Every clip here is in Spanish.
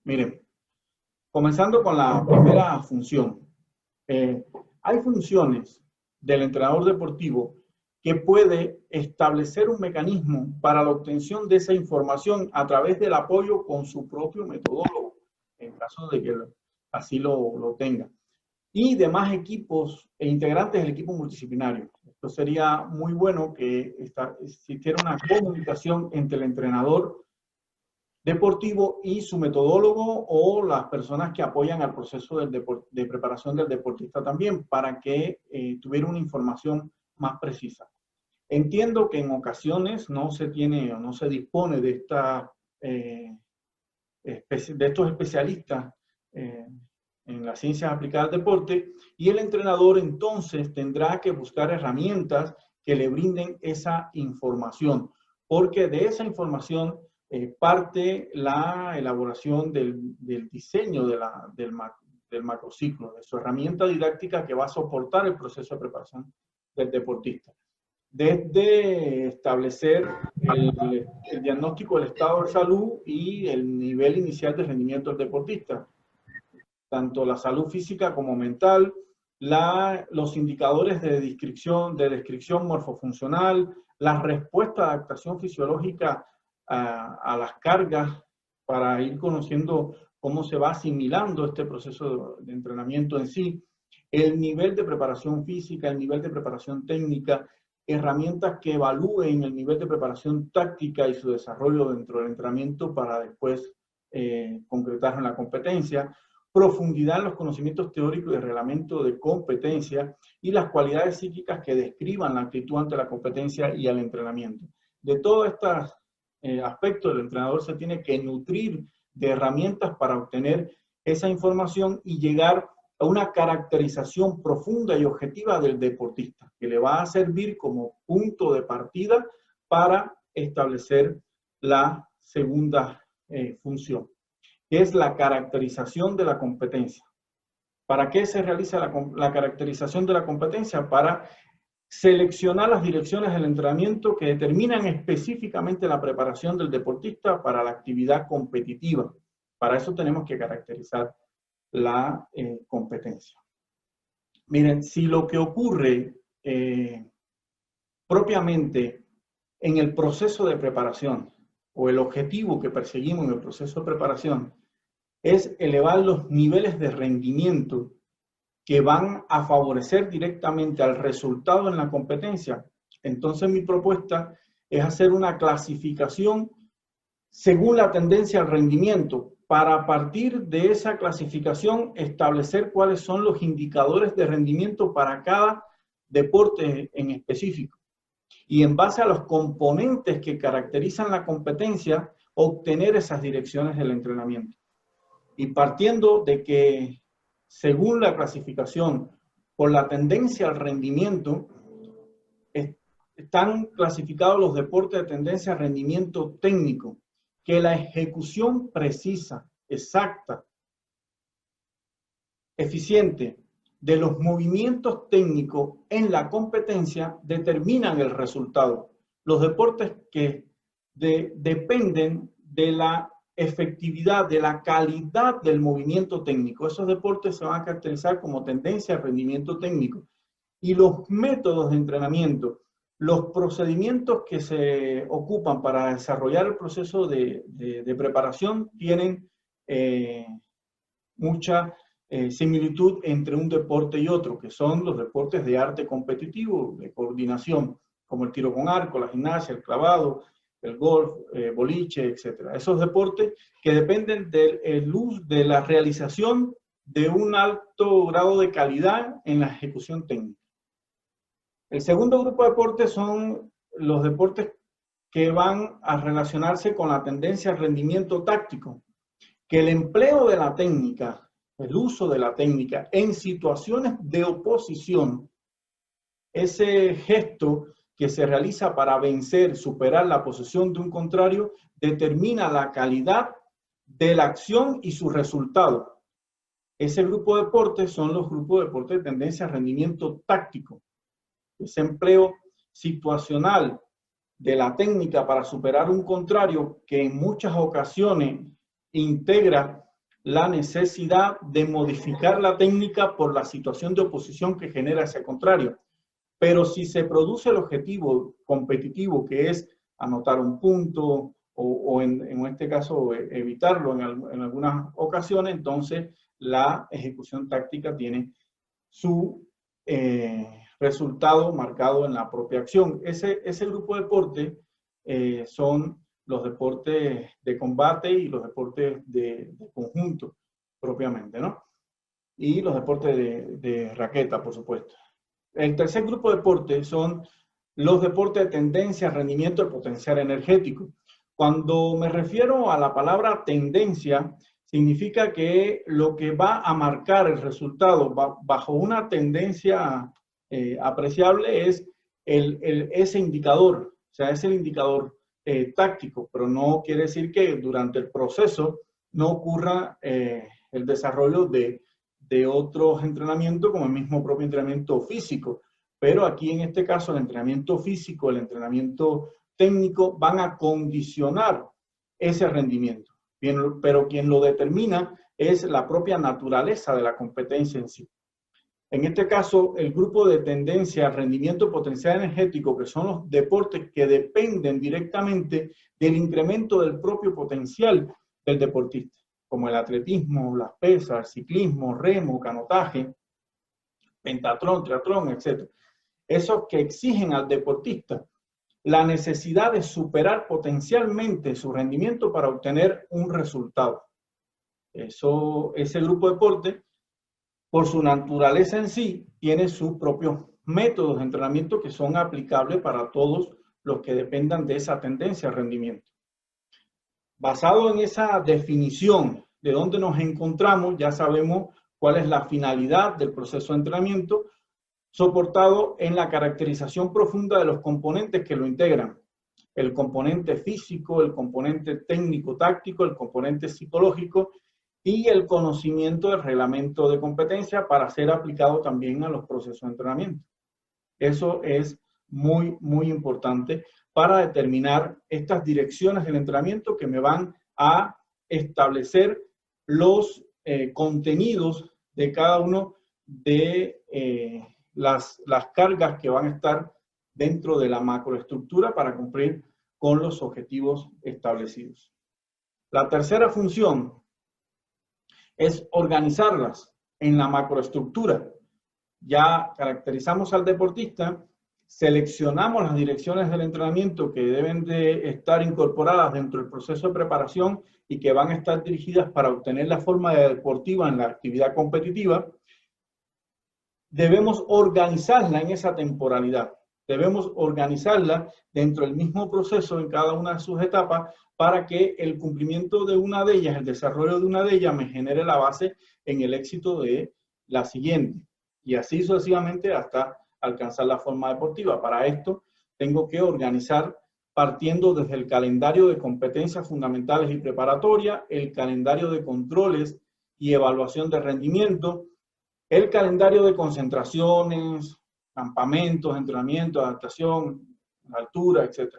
Miren, comenzando con la primera función. Hay funciones del entrenador deportivo que puede establecer un mecanismo para la obtención de esa información a través del apoyo con su propio metodólogo, en caso de que así lo tenga. Y demás equipos e integrantes del equipo multidisciplinario. Esto sería muy bueno que existiera una comunicación entre el entrenador deportivo y su metodólogo o las personas que apoyan al proceso de preparación del deportista también, para que tuviera una información más precisa. Entiendo que en ocasiones no se tiene o no se dispone de, de estos especialistas en las ciencias aplicadas al deporte, y el entrenador entonces tendrá que buscar herramientas que le brinden esa información, porque de esa información parte la elaboración del diseño del macrociclo, de su herramienta didáctica que va a soportar el proceso de preparación del deportista. Desde establecer el diagnóstico del estado de salud y el nivel inicial de rendimiento del deportista, tanto la salud física como mental, los indicadores de descripción morfofuncional, las respuestas de adaptación fisiológica a las cargas, para ir conociendo cómo se va asimilando este proceso de entrenamiento en sí, el nivel de preparación física, el nivel de preparación técnica, herramientas que evalúen el nivel de preparación táctica y su desarrollo dentro del entrenamiento para después concretar en la competencia, profundidad en los conocimientos teóricos y de reglamento de competencia y las cualidades psíquicas que describan la actitud ante la competencia y el entrenamiento. De todos estos aspectos, el entrenador se tiene que nutrir de herramientas para obtener esa información y llegar a una caracterización profunda y objetiva del deportista, que le va a servir como punto de partida para establecer la segunda función, que es la caracterización de la competencia. ¿Para qué se realiza la caracterización de la competencia? Para seleccionar las direcciones del entrenamiento que determinan específicamente la preparación del deportista para la actividad competitiva. Para eso tenemos que caracterizar la competencia. Miren, si lo que ocurre propiamente en el proceso de preparación o el objetivo que perseguimos en el proceso de preparación es elevar los niveles de rendimiento que van a favorecer directamente al resultado en la competencia, entonces mi propuesta es hacer una clasificación según la tendencia al rendimiento, para a partir de esa clasificación establecer cuáles son los indicadores de rendimiento para cada deporte en específico. Y en base a los componentes que caracterizan la competencia, obtener esas direcciones del entrenamiento. Y partiendo de que, según la clasificación, por la tendencia al rendimiento, están clasificados los deportes de tendencia al rendimiento técnico, que la ejecución precisa, exacta, eficiente de los movimientos técnicos en la competencia determinan el resultado. Los deportes que dependen de la efectividad, de la calidad del movimiento técnico, esos deportes se van a caracterizar como tendencia al rendimiento técnico. Y los métodos de entrenamiento, los procedimientos que se ocupan para desarrollar el proceso de preparación tienen mucha similitud entre un deporte y otro, que son los deportes de arte competitivo, de coordinación, como el tiro con arco, la gimnasia, el clavado, el golf, boliche, etc. Esos deportes que dependen de la realización de un alto grado de calidad en la ejecución técnica. El segundo grupo de deportes son los deportes que van a relacionarse con la tendencia al rendimiento táctico, que el empleo de la técnica, el uso de la técnica en situaciones de oposición, ese gesto que se realiza para vencer, superar la posición de un contrario, determina la calidad de la acción y su resultado. Ese grupo de deportes son los grupos de deportes de tendencia al rendimiento táctico. Ese empleo situacional de la técnica para superar un contrario que en muchas ocasiones integra la necesidad de modificar la técnica por la situación de oposición que genera ese contrario. Pero si se produce el objetivo competitivo, que es anotar un punto o en este caso evitarlo en algunas ocasiones, entonces la ejecución táctica tiene su resultado marcado en la propia acción. Ese grupo de deportes son los deportes de combate y los deportes de conjunto propiamente, ¿no? Y los deportes de raqueta, por supuesto. El tercer grupo de deportes son los deportes de tendencia, rendimiento y potencial energético. Cuando me refiero a la palabra tendencia, significa que lo que va a marcar el resultado bajo una tendencia apreciable es ese indicador, o sea, es el indicador táctico, pero no quiere decir que durante el proceso no ocurra el desarrollo de otros entrenamientos, como el mismo propio entrenamiento físico. Pero aquí en este caso el entrenamiento físico, el entrenamiento técnico van a condicionar ese rendimiento. Pero quien lo determina es la propia naturaleza de la competencia en sí. En este caso, el grupo de tendencia, rendimiento, potencial energético, que son los deportes que dependen directamente del incremento del propio potencial del deportista, como el atletismo, las pesas, ciclismo, remo, canotaje, pentatlón, triatlón, etc. Esos que exigen al deportista la necesidad de superar potencialmente su rendimiento para obtener un resultado. Ese grupo de deporte, por su naturaleza en sí, tiene sus propios métodos de entrenamiento que son aplicables para todos los que dependan de esa tendencia al rendimiento. Basado en esa definición de dónde nos encontramos, ya sabemos cuál es la finalidad del proceso de entrenamiento, soportado en la caracterización profunda de los componentes que lo integran. El componente físico, el componente técnico-táctico, el componente psicológico y el conocimiento del reglamento de competencia para ser aplicado también a los procesos de entrenamiento. Eso es muy, muy importante para determinar estas direcciones del entrenamiento que me van a establecer los contenidos de cada uno de las cargas que van a estar dentro de la macroestructura para cumplir con los objetivos establecidos. La tercera función es organizarlas en la macroestructura. Ya caracterizamos al deportista, seleccionamos las direcciones del entrenamiento que deben de estar incorporadas dentro del proceso de preparación y que van a estar dirigidas para obtener la forma deportiva en la actividad competitiva. Debemos organizarla en esa temporalidad. Debemos organizarla dentro del mismo proceso en cada una de sus etapas para que el cumplimiento de una de ellas, el desarrollo de una de ellas, me genere la base en el éxito de la siguiente. Y así sucesivamente hasta alcanzar la forma deportiva. Para esto tengo que organizar partiendo desde el calendario de competencias fundamentales y preparatorias, el calendario de controles y evaluación de rendimiento, el calendario de concentraciones, campamentos, entrenamiento, adaptación, altura, etc.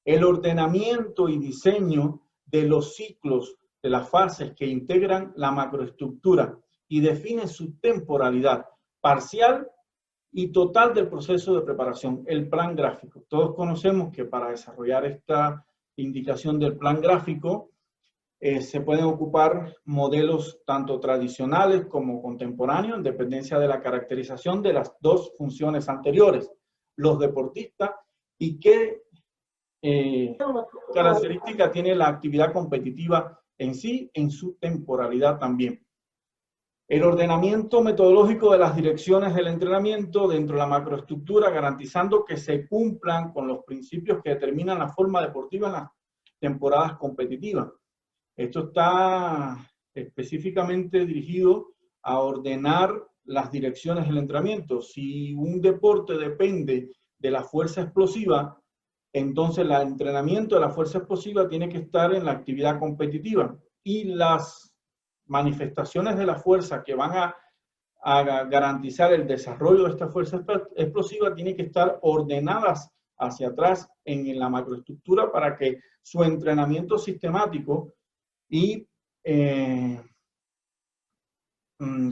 El ordenamiento y diseño de los ciclos de las fases que integran la macroestructura y define su temporalidad parcial y total del proceso de preparación, el plan gráfico. Todos conocemos que para desarrollar esta indicación del plan gráfico se pueden ocupar modelos tanto tradicionales como contemporáneos en dependencia de la caracterización de las dos funciones anteriores, los deportistas y qué característica tiene la actividad competitiva en sí, en su temporalidad también. El ordenamiento metodológico de las direcciones del entrenamiento dentro de la macroestructura, garantizando que se cumplan con los principios que determinan la forma deportiva en las temporadas competitivas. Esto está específicamente dirigido a ordenar las direcciones del entrenamiento. Si un deporte depende de la fuerza explosiva, entonces el entrenamiento de la fuerza explosiva tiene que estar en la actividad competitiva y las manifestaciones de la fuerza que van a garantizar el desarrollo de esta fuerza explosiva tienen que estar ordenadas hacia atrás en la macroestructura para que su entrenamiento sistemático y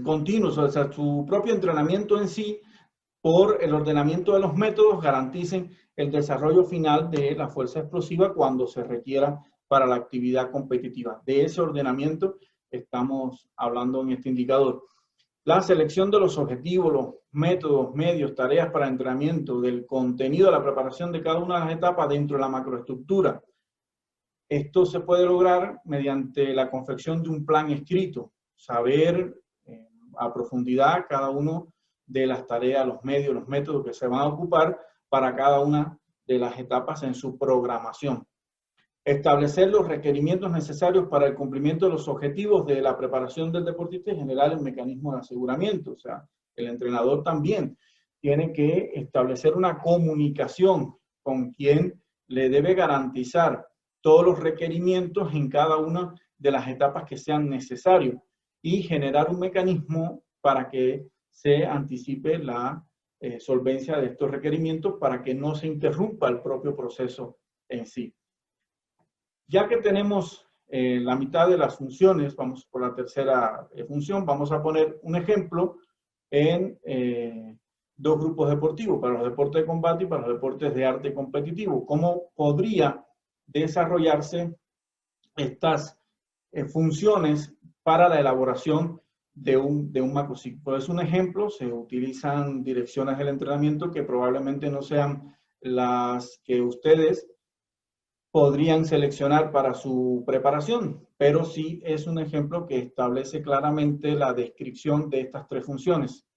continuos, o sea, su propio entrenamiento en sí, por el ordenamiento de los métodos, garanticen el desarrollo final de la fuerza explosiva cuando se requiera para la actividad competitiva. De ese ordenamiento estamos hablando en este indicador. La selección de los objetivos, los métodos, medios, tareas para entrenamiento, del contenido de la preparación de cada una de las etapas dentro de la macroestructura. Esto se puede lograr mediante la confección de un plan escrito, saber a profundidad cada uno de las tareas, los medios, los métodos que se van a ocupar para cada una de las etapas en su programación. Establecer los requerimientos necesarios para el cumplimiento de los objetivos de la preparación del deportista y generar el mecanismo de aseguramiento. O sea, el entrenador también tiene que establecer una comunicación con quien le debe garantizar todos los requerimientos en cada una de las etapas que sean necesarios y generar un mecanismo para que se anticipe la solvencia de estos requerimientos para que no se interrumpa el propio proceso en sí. Ya que tenemos la mitad de las funciones, vamos por la tercera función, vamos a poner un ejemplo en dos grupos deportivos, para los deportes de combate y para los deportes de arte competitivo. ¿Cómo podría desarrollarse estas funciones para la elaboración de un macrociclo? Pues un ejemplo, se utilizan direcciones del entrenamiento que probablemente no sean las que ustedes podrían seleccionar para su preparación, pero sí es un ejemplo que establece claramente la descripción de estas tres funciones.